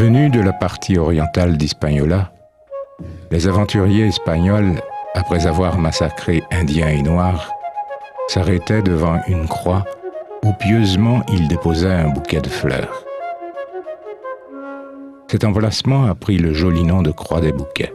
Venus de la partie orientale d'Hispaniola, les aventuriers espagnols, après avoir massacré Indiens et Noirs, s'arrêtaient devant une croix où pieusement ils déposaient un bouquet de fleurs. Cet emplacement a pris le joli nom de Croix des Bouquets.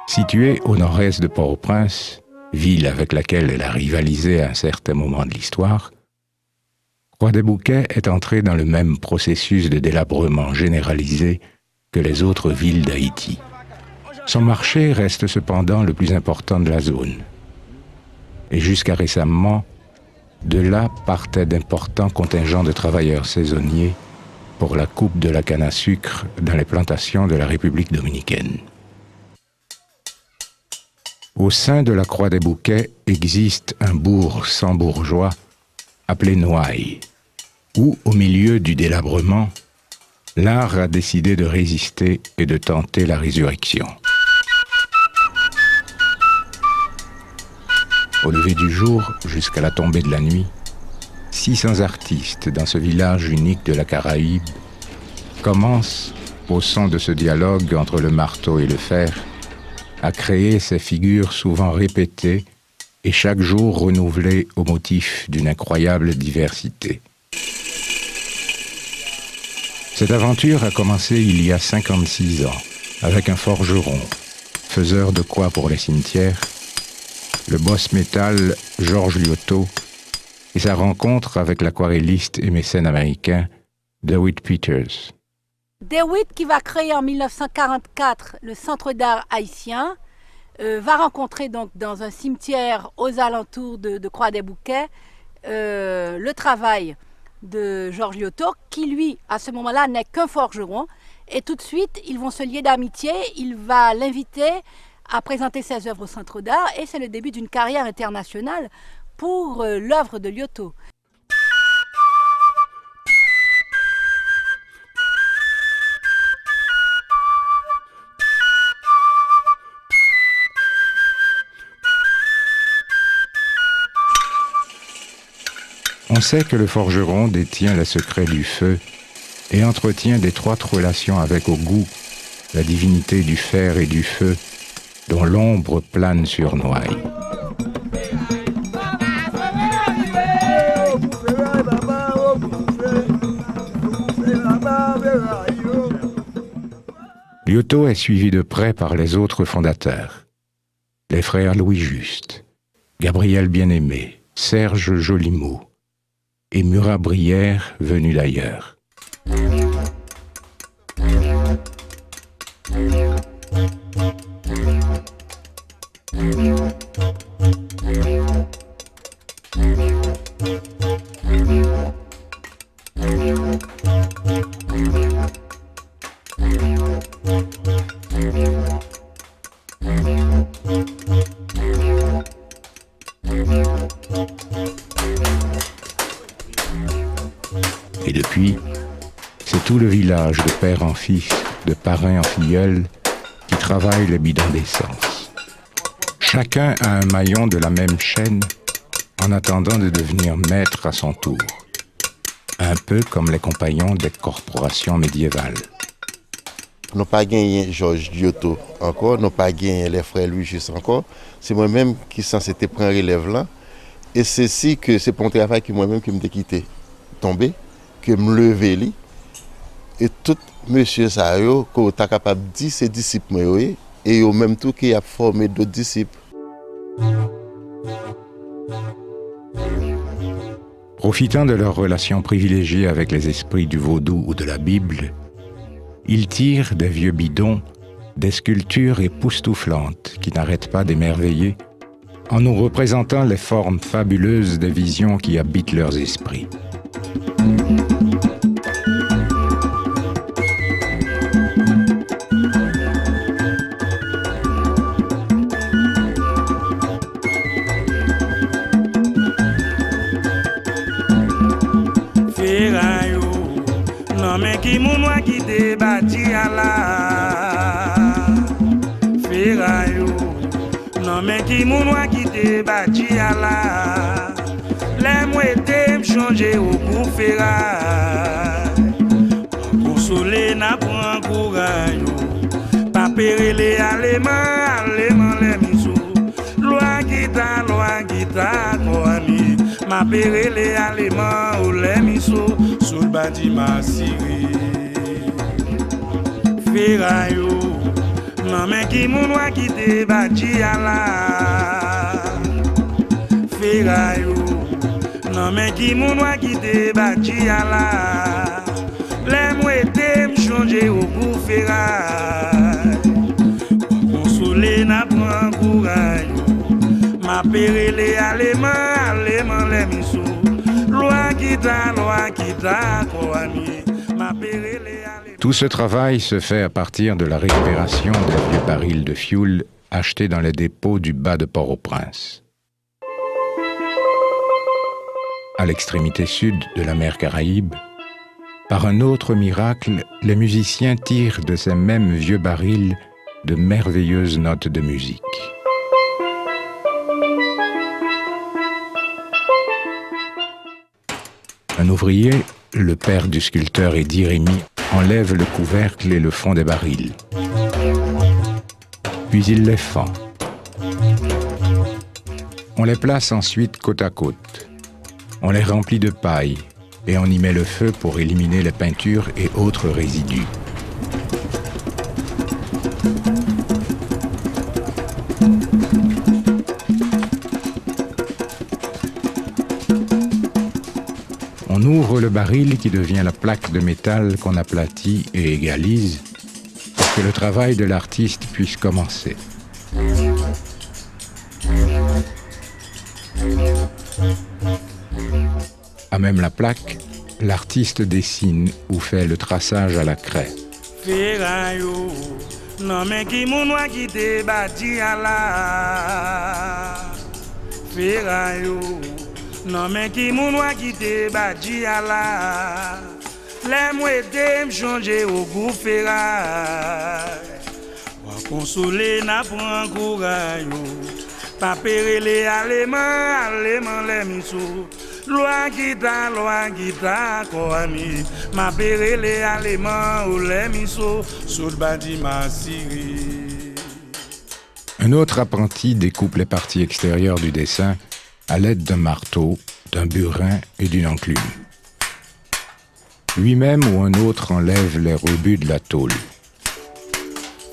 Située au nord-est de Port-au-Prince, ville avec laquelle elle a rivalisé à un certain moment de l'histoire, Croix-des-Bouquets est entrée dans le même processus de délabrement généralisé que les autres villes d'Haïti. Son marché reste cependant le plus important de la zone. Et jusqu'à récemment, de là partaient d'importants contingents de travailleurs saisonniers pour la coupe de la canne à sucre dans les plantations de la République dominicaine. Au sein de la Croix-des-Bouquets existe un bourg sans bourgeois appelé Noailles, où, au milieu du délabrement, l'art a décidé de résister et de tenter la résurrection. Au lever du jour jusqu'à la tombée de la nuit, 600 artistes dans ce village unique de la Caraïbe commencent, au son de ce dialogue entre le marteau et le fer, à créer ces figures souvent répétées et chaque jour renouvelées au motif d'une incroyable diversité. Cette aventure a commencé il y a 56 ans, avec un forgeron, faiseur de quoi pour les cimetières, le boss métal George Liotto et sa rencontre avec l'aquarelliste et mécène américain DeWitt Peters. DeWitt, qui va créer en 1944 le Centre d'art haïtien, va rencontrer donc dans un cimetière aux alentours de Croix-des-Bouquets le travail de George Liotto, qui lui, à ce moment-là, n'est qu'un forgeron. Et tout de suite, ils vont se lier d'amitié. Il va l'inviter à présenter ses œuvres au Centre d'art et c'est le début d'une carrière internationale pour l'œuvre de Liotto. On sait que le forgeron détient les secrets du feu et entretient d'étroites relations avec Ogou, la divinité du fer et du feu, dont l'ombre plane sur Noailles. Liotto est suivi de près par les autres fondateurs, les frères Louis Juste, Gabriel Bien-Aimé, Serge Jolimaux, et Murat Brière, venu d'ailleurs. Et depuis, c'est tout le village de père en fils, de parrain en filleul, qui travaille les bidons d'essence. Chacun a un maillon de la même chaîne en attendant de devenir maître à son tour. Un peu comme les compagnons des corporations médiévales. Nous n'avons pas gagné Georges Liotto encore, nous n'avons pas gagné les frères Louis Juste encore. C'est moi-même qui suis censé prendre relève là. Et c'est si que c'est pour un travail que moi-même qui me quitté, tombé, que me lever li. Et tout monsieur ça yo ko ta capable dire ses disciples moi et yo même tout qui a formé d'autres disciples. Profitant de leur relation privilégiée avec les esprits du vaudou ou de la Bible, ils tirent des vieux bidons des sculptures époustouflantes qui n'arrêtent pas d'émerveiller en nous représentant les formes fabuleuses des visions qui habitent leurs esprits. qui moun wa qui te bâti à la ferraille. Non mais qui moun wa qui te bâti à la les mouettes m'changer au coup ferraille. Consoler n'a pas courage. Pas pérer les allemands les misous. Loi guita koani. Ma pérer les allemands ou les misous. Sous le bâtiment ciré. Ferraille. Non mais qui moun wa qui te bâti à la ferraille. Non mais qui moun wa qui te bâti à la les mouettes m'changer au goût ferraille. Consoler n'a pas courage. Ma péré les allemands les misous. Loi quitta koani. Ma péré les allemands. Tout ce travail se fait à partir de la récupération des vieux barils de fioul achetés dans les dépôts du bas de Port-au-Prince. À l'extrémité sud de la mer Caraïbe, par un autre miracle, les musiciens tirent de ces mêmes vieux barils de merveilleuses notes de musique. Un ouvrier, le père du sculpteur Eddie Rémy, enlève le couvercle et le fond des barils. Puis il les fend. On les place ensuite côte à côte. On les remplit de paille et on y met le feu pour éliminer les peintures et autres résidus. On ouvre le baril qui devient la plaque de métal qu'on aplatit et égalise pour que le travail de l'artiste puisse commencer. À même la plaque, l'artiste dessine ou fait le traçage à la craie. Ferraille, non mais qui moun wa qui te bâti à la ferraille. Non mais qui moun wa qui te bâti à la les mouettes m'changer au goût ferraille. Wa consoler n'a pas courage. Pas pérer les allemands les misous. Loi guita koani. Ma pérer les allemands ou les misous. Sous le bâtiment ciré. Un autre apprenti découpe les parties extérieures du dessin à l'aide d'un marteau, d'un burin et d'une enclume. Lui-même ou un autre enlève les rebuts de la tôle.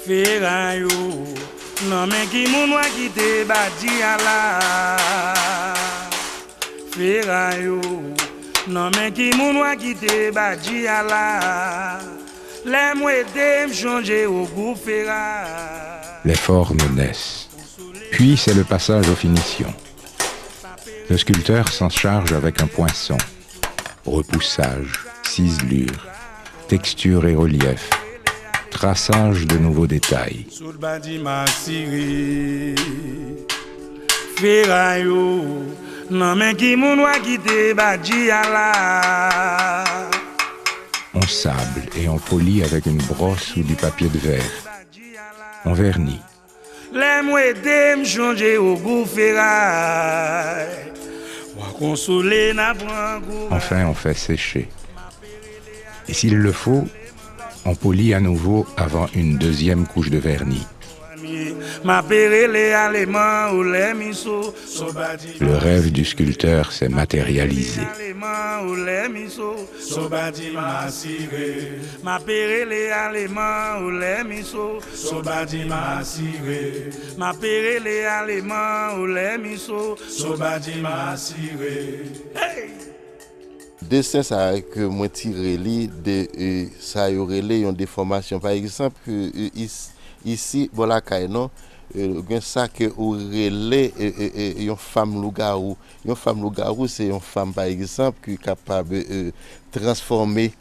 Ferraille, non mais qui moun wa qui te bâti à la ferraille. Non mais qui moun wa qui te bâti à la les mouettes m'changer au goût ferraille. Les formes naissent. Puis c'est le passage aux finitions. Le sculpteur s'en charge avec un poinçon. Repoussage, ciselure, texture et relief, traçage de nouveaux détails. Sous le bâtiment ciré. Ferraille, non mais qui moun wa qui te bâti à la. On sable et on polit avec une brosse ou du papier de verre. On vernit. Les mouettes m'changer au goût ferraille. Consoler n'a pas courage. Enfin, on fait sécher. Et s'il le faut, on polit à nouveau avant une deuxième couche de vernis. Le rêve du sculpteur s'est matérialisé. Dessin ça que moi tiré li de ça y aurait une déformation par exemple ici voilà non gen ça que relais une femme loup-garou c'est une femme par exemple qui est capable transformer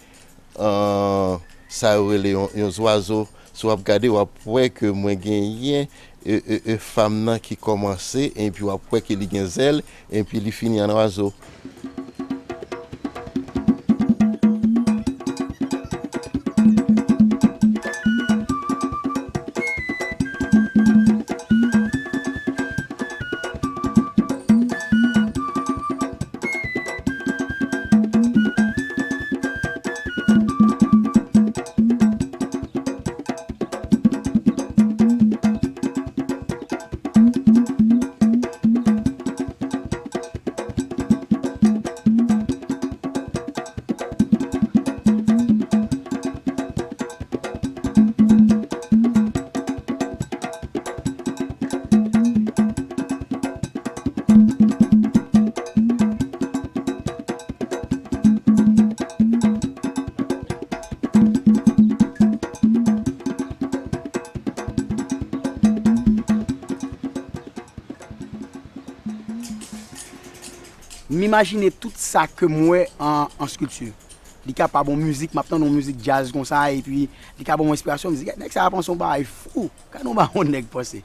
en ça relais un oiseau soit regarder ou après que moi gagné femme qui commençait et puis après qu'il y a zèle et puis il finit en oiseau. m'imaginer tout ça que moi en sculpture. Il y a pas bon musique, maintenant une musique jazz comme ça et puis il y a bon inspiration musique. Ça va penser un bail fou. Quand on va on nèg penser.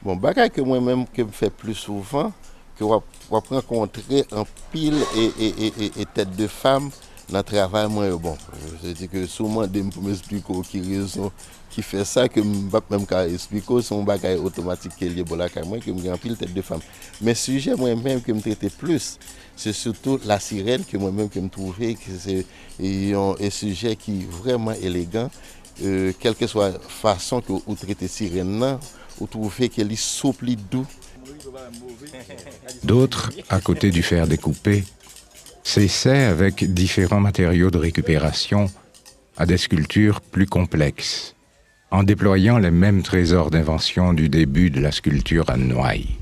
Bon, bagay que moi-même que me fait plus souvent, que on rencontrer en pile et tête de femme dans le travail moi bon. Je dis que souvent pour m'expliquer qui raison qui fait ça que m'pas même qu'à expliquer son bagay automatique qui est lié pour la moi que me en pile tête de femme. Mais sujet moi-même que me traiter plus, c'est surtout la sirène que moi-même que me trouver que c'est un sujet qui est vraiment élégant. Quelle que soit la façon que vous traitez sirène, vous trouvez qu'elle est souple, doux. D'autres, à côté du fer découpé, s'essaient avec différents matériaux de récupération à des sculptures plus complexes, en déployant les mêmes trésors d'invention du début de la sculpture à Noailles.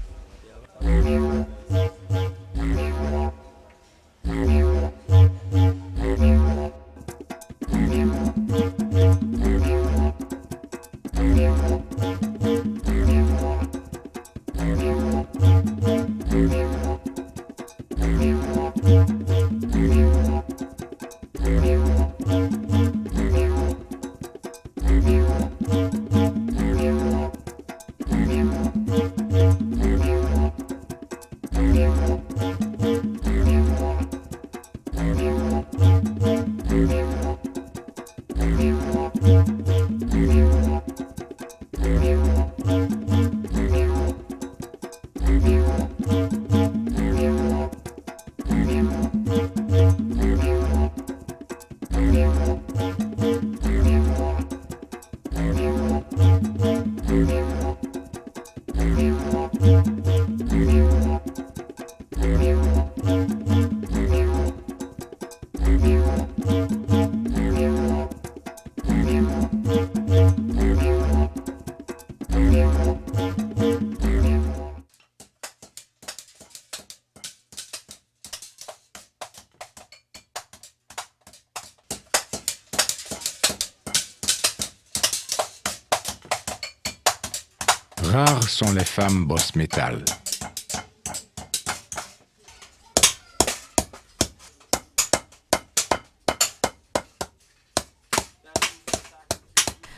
Rares sont les femmes boss metal.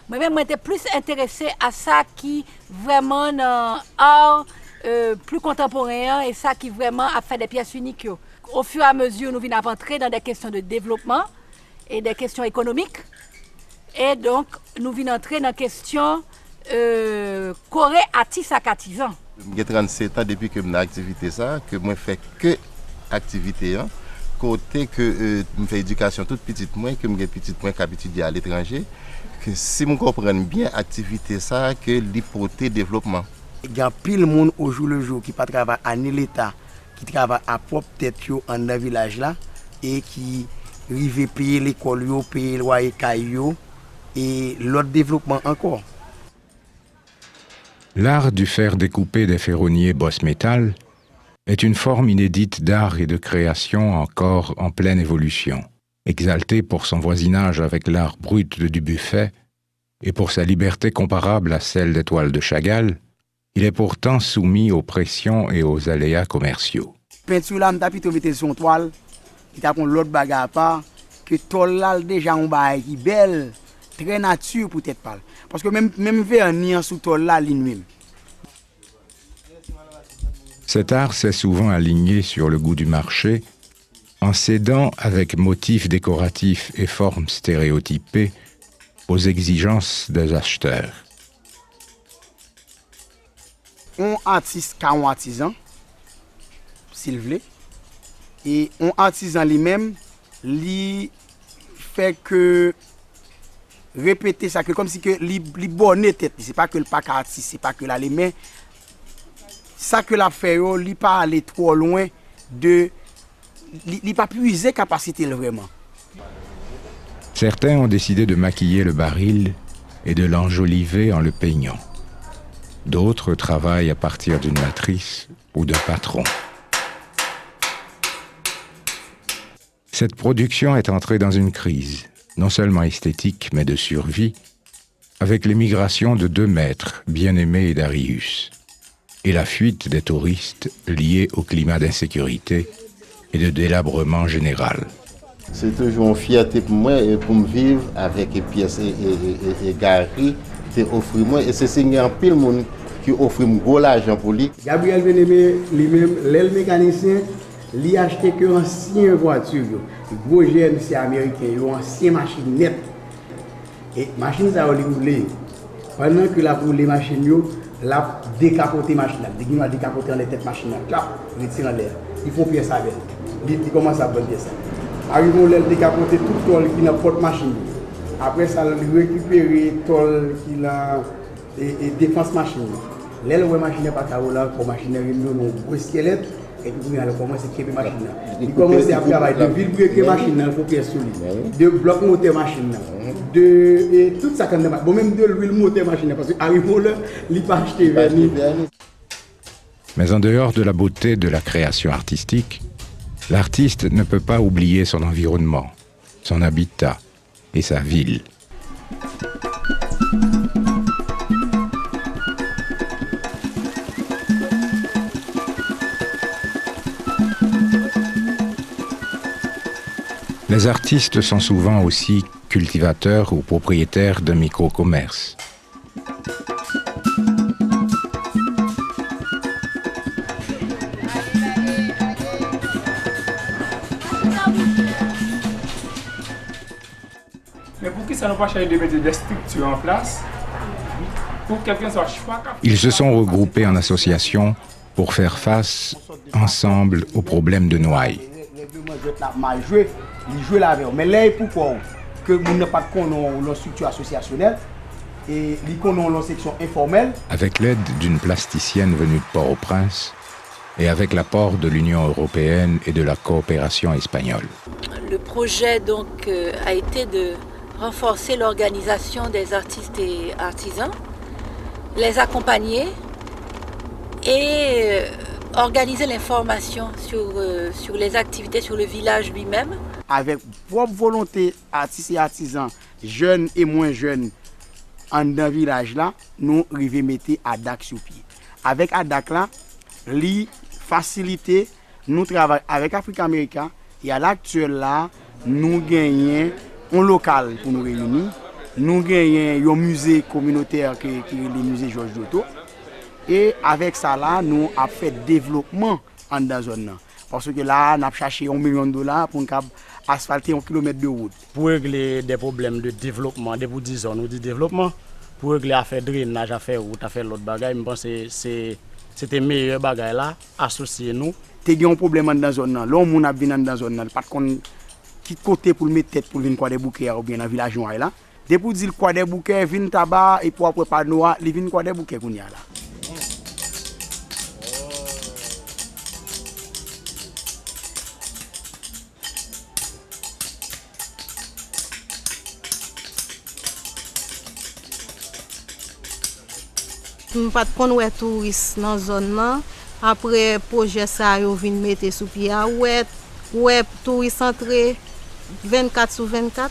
Moi-même, j'étais plus intéressée à ça qui vraiment art plus contemporain et ça qui vraiment a fait des pièces uniques. Au fur et à mesure, nous venons rentrer dans des questions de développement et des questions économiques. Et donc, nous venons entrer dans des questions Corée artiste à artisan. J'ai 37 ans depuis que je fais activité ça, que moi fais que activité hein. Côté que je fais éducation toute petite moi, que je petite moi qui étudié à l'étranger, que si je comprends bien activité ça que l'hypothèse développement. Il y a pile monde au jour le jour qui pas travaille à l'État, qui travaille à propre tête en dans village là et qui rive payer l'école yo, payer le loyer caillou et l'autre développement encore. L'art du fer découpé des ferronniers boss metal est une forme inédite d'art et de création encore en pleine évolution. Exalté pour son voisinage avec l'art brut de Dubuffet et pour sa liberté comparable à celle des toiles de Chagall, il est pourtant soumis aux pressions et aux aléas commerciaux. Peinture là, m'ta plutôt mettre son toile, qui t'a prendre l'autre bagarre pas, que toile là déjà on bail qui belle, très nature peut-être pas. Parce que même vernis sous toile là lui-même. Cet art s'est souvent aligné sur le goût du marché, en cédant avec motifs décoratifs et formes stéréotypées aux exigences des acheteurs. Un artiste qui a un artisan, s'il vous plaît, et un artisan lui-même, lui fait que répéter ça, que comme si que lui bonne tête, c'est pas que le pas artiste, c'est pas que là les mains, ça que la fait, lui pas aller trop loin de, lui pas puiser capacité vraiment. Certains ont décidé de maquiller le baril et de l'enjoliver en le peignant. D'autres travaillent à partir d'une matrice ou d'un patron. Cette production est entrée dans une crise, non seulement esthétique mais de survie, avec l'émigration de 2 maîtres, Bien-Aimé et Darius, et la fuite des touristes liée au climat d'insécurité et de délabrement général. C'est toujours une fierté pour moi et pour me vivre avec des pièces et galeries, c'est offrir moi et c'est signé en pile monde qui offre un gros l'argent pour lui. Gabriel Bien-Aimé lui-même, l'aile mécanicien, lui a acheté que ancienne voiture, gros GMC américain, une ancienne machine nette. Et machine ça lui roulé. Pendant que la roule les machines la décapoter machine, il a décapoter les têtes machine là, retire en l'air. Il faut pièce avec. Il commence à bonne pièce. Arrivons là décapoter tout tôle qui n'a pas de machine. Après ça il récupérer tôle qui a et défense machine. L'aile ouais machine pas rouler pour machine non gros squelette et puis il commence à créer machine. Il commence à travailler de vibrer machine, il faut pièce solide. De bloc moteur machine. Et tout ça quand bon même de l'huile moteur machine parce que arrivons là, il pas acheter vernis. Mais en dehors de la beauté de la création artistique, l'artiste ne peut pas oublier son environnement, son habitat et sa ville. Les artistes sont souvent aussi cultivateurs ou propriétaires d'un micro-commerce. Mais pour qui ça n'a pas cherché de mettre des structures en place pour que quelqu'un soit choix. Ils se sont regroupés en associations pour faire face ensemble aux problèmes de Noailles. Mais là, pourquoi que nous n'avons pas de structure associationnelle et nous avons une section informelle. Avec l'aide d'une plasticienne venue de Port-au-Prince et avec l'apport de l'Union européenne et de la coopération espagnole. Le projet donc a été de renforcer l'organisation des artistes et artisans, les accompagner et organiser l'information sur les activités, sur le village lui-même. Avec propre volonté, artistes et artisans, jeunes et moins jeunes, en dans village là, nous arrivons mettre ADAC sur pied. Avec ADAC là, li faciliter nous travaillons avec Africa America et à l'actuel là, nous gagnons un local pour nous réunir. Nous gagnons un musée communautaire qui est le musée Georges Dotto. Et avec ça là, nous avons fait développement en la zone là. Parce que là, nous avons cherché $1 million pour asphalter 1 kilomètre de route. Pour régler des problèmes de développement, depuis 10 ans, nous disons développement, pour régler affaire drainage, affaire route, affaire l'autre bagaille, je pense que c'était meilleur bagaille là, associer nous. Tu as un problème dans la zone là, l'homme a venu dans la zone là, pas de qui côté pour mettre tête pour venir quoi des bouquets ou bien dans le village noir là. Depuis dire quoi des bouquets, vin tabac et pour après pas noir, il vient quoi des bouquets qu'on y a là. Je pas de ouais touristes dans zone là. Après projet ça yo vinn mettre sous pied ouais touristes entrer 24/24.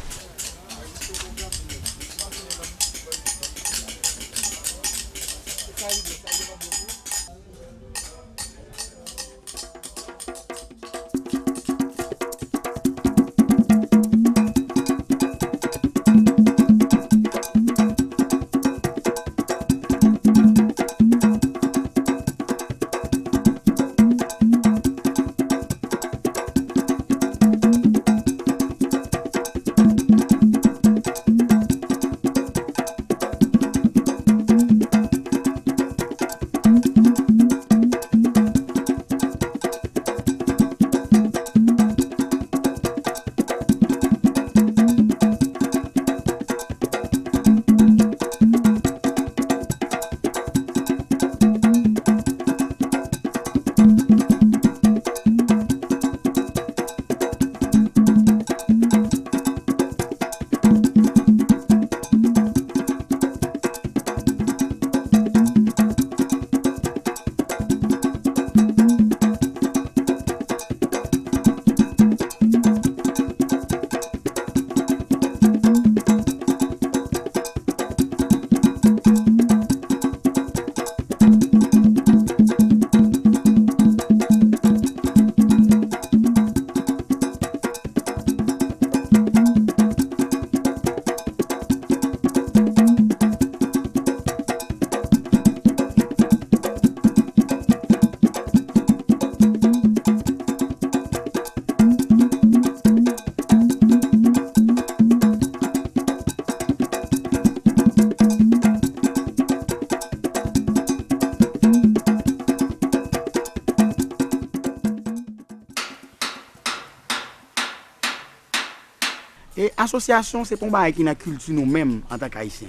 Et association, c'est pour nous qui na culture nous-mêmes en tant qu'haïtiens.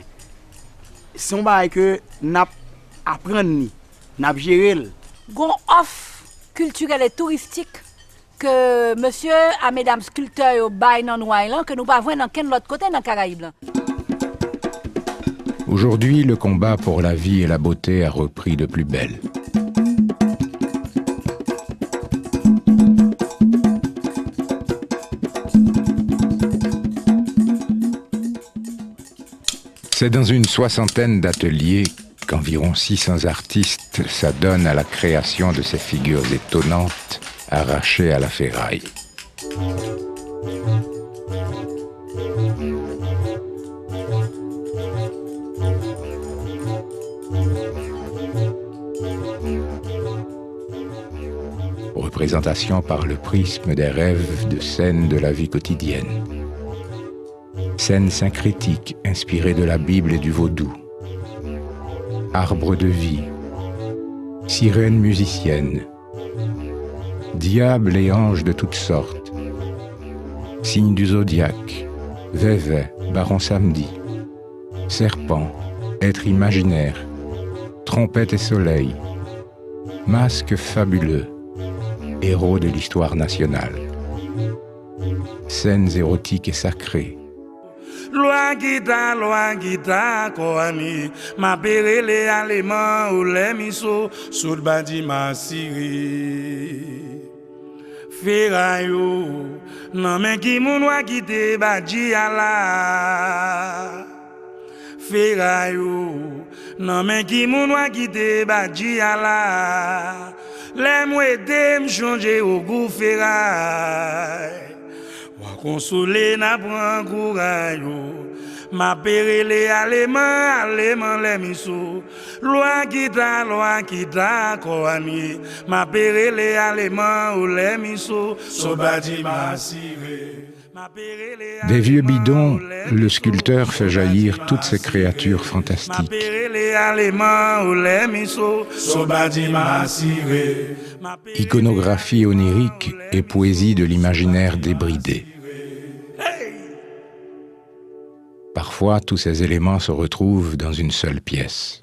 C'est un bail que nous apprenons, nous gérons. Gon offre culturelle et touristique que monsieur et mesdames sculpteurs au bail dans Island que nous pas voir dans quel autre côté dans Caraïbes. Aujourd'hui, le combat pour la vie et la beauté a repris de plus belle. C'est dans une 60aine d'ateliers qu'environ 600 artistes s'adonnent à la création de ces figures étonnantes arrachées à la ferraille. Représentation par le prisme des rêves de scènes de la vie quotidienne. Scènes syncrétiques inspirées de la Bible et du vaudou. Arbres de vie. Sirènes musiciennes. Diables et anges de toutes sortes. Signes du zodiaque. Vévé, baron samedi. Serpents, êtres imaginaires. Trompettes et soleil. Masques fabuleux. Héros de l'histoire nationale. Scènes érotiques et sacrées. Loi guita, koani, ma pere les alémans ou les miso, sous le badi ma siri. Ferrayo, non men ki moun wa guide badi ala. Ferraillou, non mais qui moun wa quitte badji ala. Les mouédé m'changer au goût ferraille. Wa consoler n'a prend courage. Ma pérele allemand les miso. Loi qui ta koani. Ma pérele allemand ou les miso. Sobadi ma siré. Des vieux bidons, le sculpteur fait jaillir toutes ces créatures fantastiques. Iconographie onirique et poésie de l'imaginaire débridé. Parfois, tous ces éléments se retrouvent dans une seule pièce.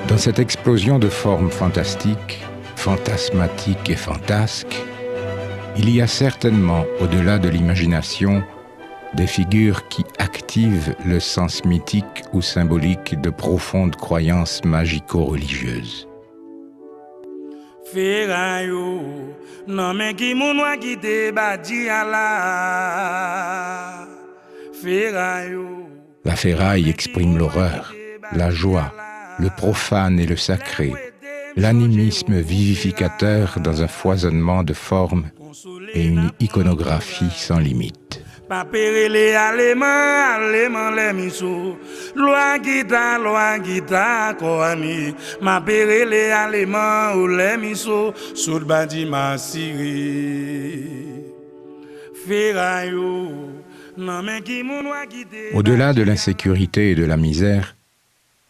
Dans cette explosion de formes fantastiques, fantasmatiques et fantasques, il y a certainement, au-delà de l'imagination, des figures qui activent le sens mythique ou symbolique de profondes croyances magico-religieuses. Ferraillou, non mais qui moun wa quitte badji ala. Ferraillou. La ferraille exprime l'horreur, la joie, le profane et le sacré, l'animisme vivificateur dans un foisonnement de formes et une iconographie sans limite. Papérele allemand les miso. Loi qui ta koani. Ma pérele allemand ou les miso. Sur badi ma siri. Ferraillou. Non mais qui moun wa quitte. Au-delà de l'insécurité et de la misère,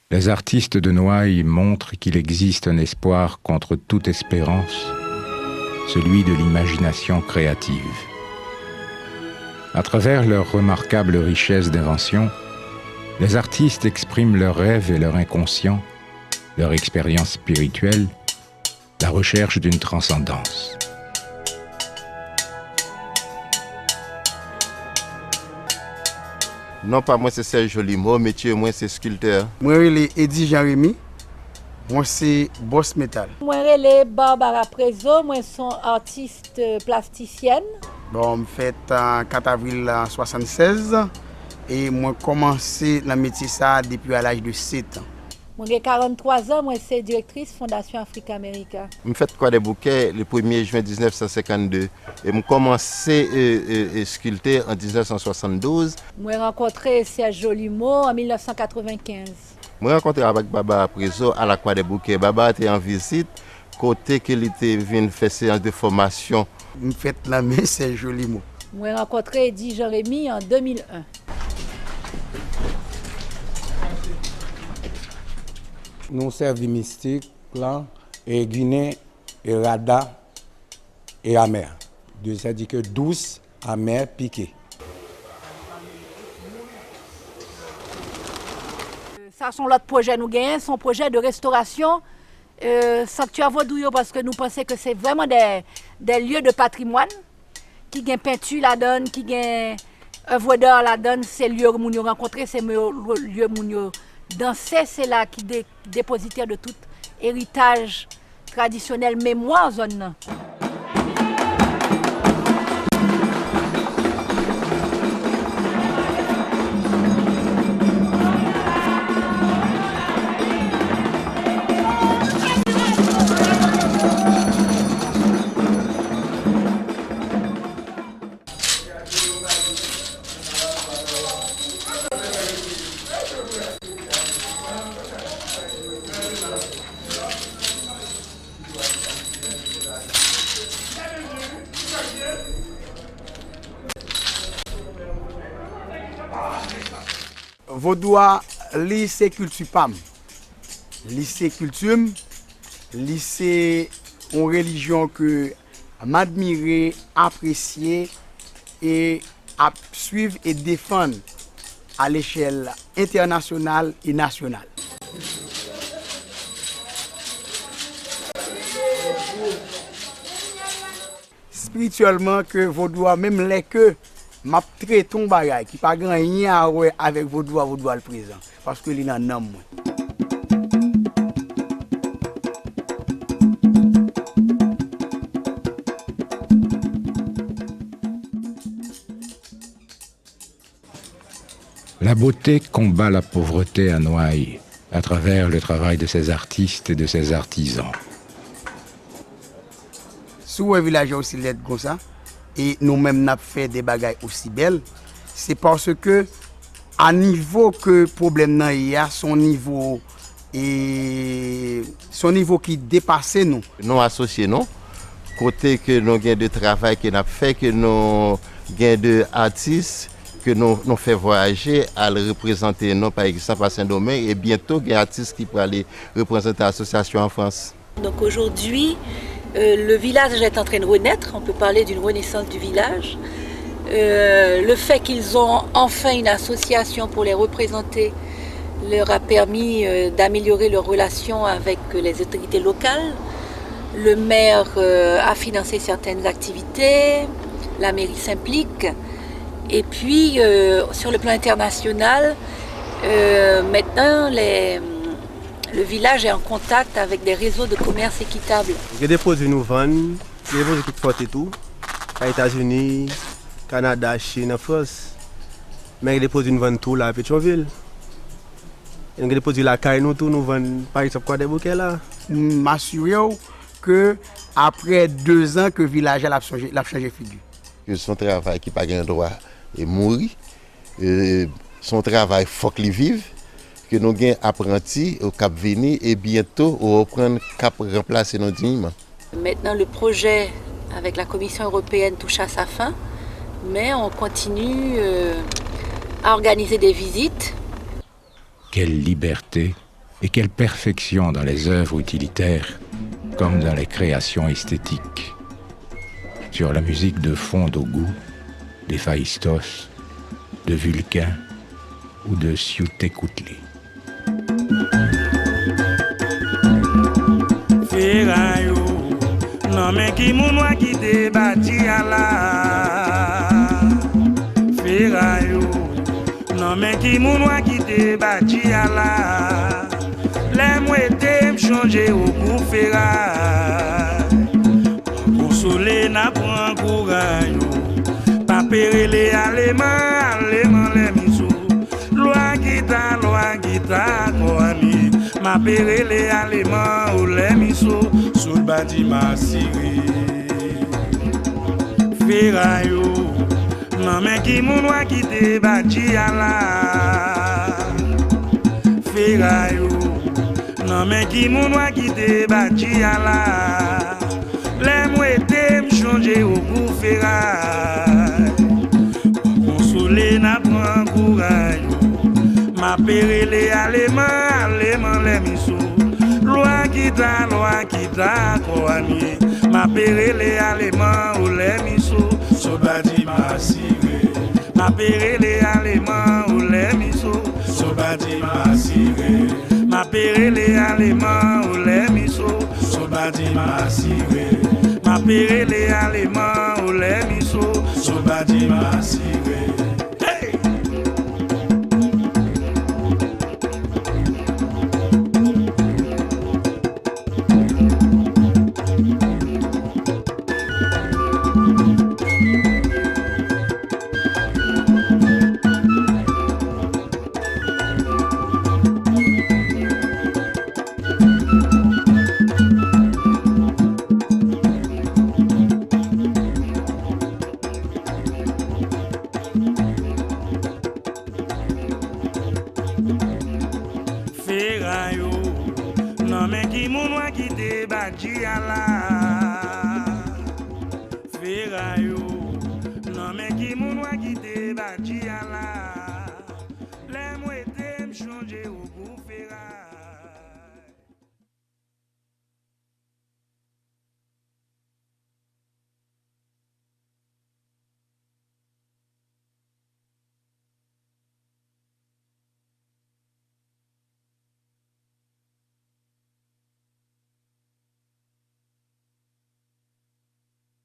les artistes de Noailles montrent qu'il existe un espoir contre toute espérance, celui de l'imagination créative. À travers leur remarquable richesse d'invention, les artistes expriment leurs rêves et leur inconscient, leur expérience spirituelle, la recherche d'une transcendance. Non, pas moi, c'est Serge Jolimo, métier, moi, c'est sculpteur. Moi, c'est Eddie Jérémy. Moi, c'est Boss Metal. Moi, c'est Barbara Prezo. Moi, je suis artiste plasticienne. Bon, je fais en 4 avril 1976 et moi, j'ai commencé le métier ça depuis à l'âge de 7 ans. Moi, j'ai 43 ans. Moi, je suis directrice Fondation Afrique America. Je fais Croix des Bouquets le 1er juin 1952 et j'ai commencé à sculpter en 1972. Moi, j'ai rencontré Serge Jolimo en 1995. Moi, j'ai rencontré avec Baba Prezo à la Croix des Bouquets. Baba était en visite, côté qu'il était venu faire séance de formation. Je fais la main, c'est Jolimo. Moi, j'ai rencontré Eddie Jérémy en 2001. Nous servons mystique, là, et Guinée, et Rada, et amer. C'est-à-dire que douce, amer, piqué. Ça, sont l'autre projet nous gagnons, son projet de restauration sanctuaire Vaudouillot, parce que nous pensons que c'est vraiment des lieux de patrimoine qui ont peinture la donne, qui ont œuvre d'art la donne, c'est lieux où nous rencontrons, c'est lieux où nous danser, c'est là qui dépositaire de tout héritage traditionnel mémoire zone. Vaudois, lycée culture PAM. Lycée culture, lycée en religion que m'admirer, apprécier et à suivre et défendre à l'échelle internationale et nationale. Spirituellement que Vaudois, même les que m'a traité ton bagage qui pas grand rien à voir avec Vaudois le présent parce que il en a moins. La beauté combat la pauvreté à Noailles à travers le travail de ses artistes et de ses artisans. Sous un village aussi l'aide comme ça et nous-mêmes n'a fait des bagailles aussi belles, c'est parce que à niveau que problème nan y a son niveau qui dépasse nous. Nous associés non côté que nous gain de travail que n'a fait que nous gain de artistes que nous fait voyager à le représenter non par exemple à Saint-Domingue et bientôt il y a des artistes qui pourraient aller représenter l'association en France. Donc aujourd'hui, le village est en train de renaître, on peut parler d'une renaissance du village. Le fait qu'ils ont enfin une association pour les représenter leur a permis d'améliorer leurs relations avec les autorités locales. Le maire a financé certaines activités, la mairie s'implique. Et puis, sur le plan international, maintenant, le village est en contact avec des réseaux de commerce équitable. Il y a des produits nous vendent, des produits qui portent et tout, aux États-Unis, Canada, Chine, France. Mais il y a des produits nous vendent tout là à Pétionville. Il y a des produits là à nous tout nous vendent, par exemple, quoi des bouquets là. M'assurer que après 2 ans que le village a changé figure. Son travail qui n'a pas droit de mourir, son travail il faut qu'il vive. Que nous avons apprentis au Cap Veni et bientôt au reprendre Cap remplacer nos dignement. Maintenant, le projet avec la Commission européenne touche à sa fin, mais on continue à organiser des visites. Quelle liberté et quelle perfection dans les œuvres utilitaires comme dans les créations esthétiques. Sur la musique de fond d'Ogout, d'Héphaïstos, de Vulcain ou de Sioute-Koutli. Ferraille, non mais qui mounoua qui te bâti à la. Ferraille, non mais qui mounoua qui te bâti à la. Les mouettes m'changer au goût ferraille. Consoler n'a point courage. Pas pérer les aléments les misous. Loi guita, quoi mi. Ma péré les aliments ou les miso sous le bâtiment ciré. Ferraille, non mais qui mounoua qui te bâti à la. Ferraille, non mais qui mounoua qui te bâti à la. Les mouettes m'changer au goût ferraille. Consoler n'a pas courage. Ma péré les aléments les misous. Loi quitta, quoi mi. Ma péré les aléments ou les misous. So bâtiment ciré. Ma péré les aléments ou les misous. So bâtiment ciré. Ma péré les aléments ou les misous. So bâtiment ciré. Ma péré les aléments ou les misous. So bâtiment ciré. Ferraille, non mais qui mounoua qui te bâti à la. Ferraille, non mais qui mounoua qui te bâti à la.